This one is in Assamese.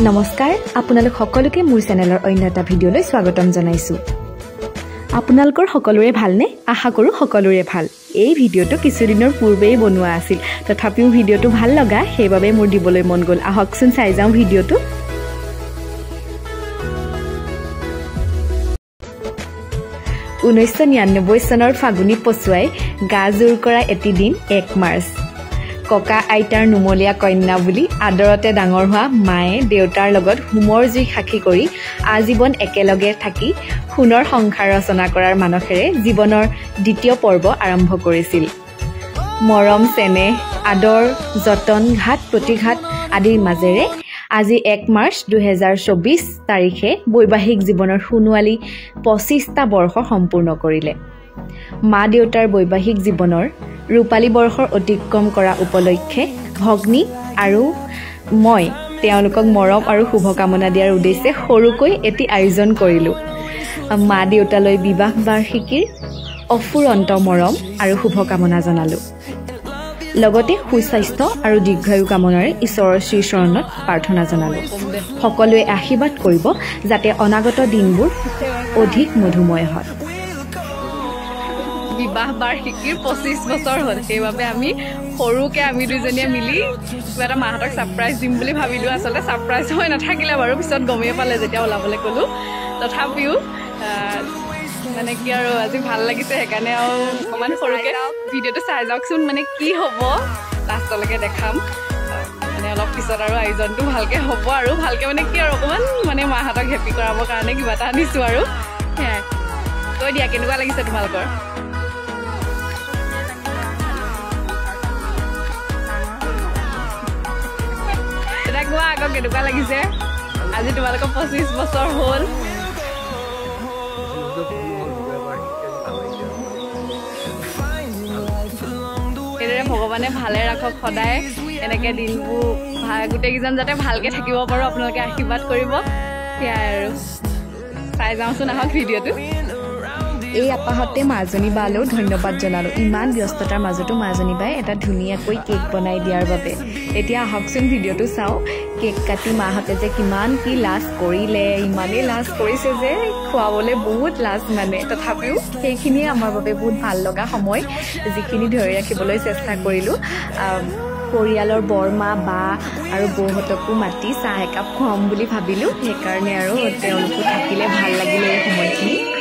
নমস্কাৰ আপোনালোক সকলোকে মোৰ চেনেলৰ অন্য এটা ভিডিঅ'লৈ স্বাগতম জনাইছো আপোনালোকৰ সকলোৰে ভালনে আশা কৰো সকলোৰে ভাল এই ভিডিঅ'টো কিছুদিনৰ পূৰ্বেই বনোৱা আছিল তথাপিও ভিডিঅ'টো ভাল লগা সেইবাবে মোৰ দিবলৈ মন গল আহকচোন চাই যাওঁ ভিডিঅ'টো 1999 চনৰ ফাগুনী পছুৱাই গাজুৰ কৰা এটি দিন 1 মাৰ্চ ককা আইতাৰ নুমলীয়া কন্যা বুলি আদৰতে ডাঙৰ হোৱা মায়ে দেউতাৰ লগত হুমৰ জুই সাক্ষী কৰি আজীৱন একেলগে থাকি খুনৰ সংসাৰ ৰচনা কৰাৰ মানসেৰে জীৱনৰ দ্বিতীয় পৰ্ব আৰম্ভ কৰিছিল মৰম চেনেহ আদৰ যতন ঘাত প্ৰতিঘাত আদিৰ মাজেৰে আজি 1 মাৰ্চ 2024 তাৰিখে বৈবাহিক জীৱনৰ সুনুৱালি 25টা বৰ্ষ সম্পূৰ্ণ কৰিলে মা দেউতাৰ বৈবাহিক জীৱনৰ ৰূপালী বৰ্ষৰ অতিক্ৰম কৰা উপলক্ষে ভগ্নী আৰু মই তেওঁলোকক মৰম আৰু শুভকামনা দিয়াৰ উদ্দেশ্যে সৰুকৈ এটি আয়োজন কৰিলো মা দেউতালৈ বিবাহ বাৰ্ষিকীৰ অফুৰন্ত মৰম আৰু শুভকামনা জনালো লগতে সুস্বাস্থ্য আৰু দীৰ্ঘায়ু কামনাৰে ঈশ্বৰৰ শ্ৰীচৰণত প্ৰাৰ্থনা জনালো সকলোৱে আশীৰ্বাদ কৰিব যাতে অনাগত দিনবোৰ অধিক মধুময় হয় বিবাহ বাৰ্ষিকীৰ 25 বছৰ হ'ল সেইবাবে আমি সৰুকে আমি দুজনীয়ে মিলি এটা মাহতক সাৰপ্ৰাইজ দিম বুলি ভাবিলো আসলে সাৰপ্ৰাইজ হৈ নাথাকিলে বাৰু পিছত গমেই পালে যেতিয়া ওলাবলৈ কলো তথাপিও মানে কি আৰু আজি ভাল লাগিছে সেইকাৰণে আৰু অকমান সৰুকে ভিডিঅ'টো চাই যাওকচোন মানে কি হ'ব লাষ্টলৈকে দেখাম মানে অলপ পিছত আৰু আয়োজনটো ভালকে হ'ব আৰু ভালকে মানে কি আৰু অকমান মানে মাহতক হেপি কৰাবৰ কাৰণে কিবা এটা আনিছো আৰু কৈ দিয়া কেনেকুৱা লাগিছে তোমালোকৰ কোৱা আকৌ কেনেকুৱা লাগিছে আজি তোমালোকৰ 25 বছৰ হ'ল এৰে ভগৱানে ভালে ৰাখক সদায় এনেকে দিনবোৰ গোটেইকেইজন যাতে ভালকে থাকিব পাৰো আপোনালোকে আশীৰ্বাদ কৰিব সেয়াই আৰু চাই যাওঁচোন আহক ভিডিঅ'টো এই আপাহতে মাজনী বালৈ ধন্যবাদ জনালো ইমান ব্যস্ততাৰ মাজতো মাজনী বাই এটা ধুনীয়াকৈ কেক বনাই দিয়াৰ বাবে এতিয়া আহকচোন ভিডিঅ'টো চাওঁ কেক কাটি মাহতে যে কিমান কি লাজ কৰিলে ইমানেই লাজ কৰিছে যে খোৱাবলৈ বহুত লাজ মানে তথাপিও সেইখিনিয়ে আমাৰ বাবে বহুত ভাল লগা সময় যিখিনি ধৰি ৰাখিবলৈ চেষ্টা কৰিলো পৰিয়ালৰ বৰমা বা আৰু বৌহতকো মাতি চাহ একাপ খুৱাম বুলি ভাবিলো সেইকাৰণে আৰু তেওঁলোকো থাকিলে ভাল লাগিলে এই সময়খিনি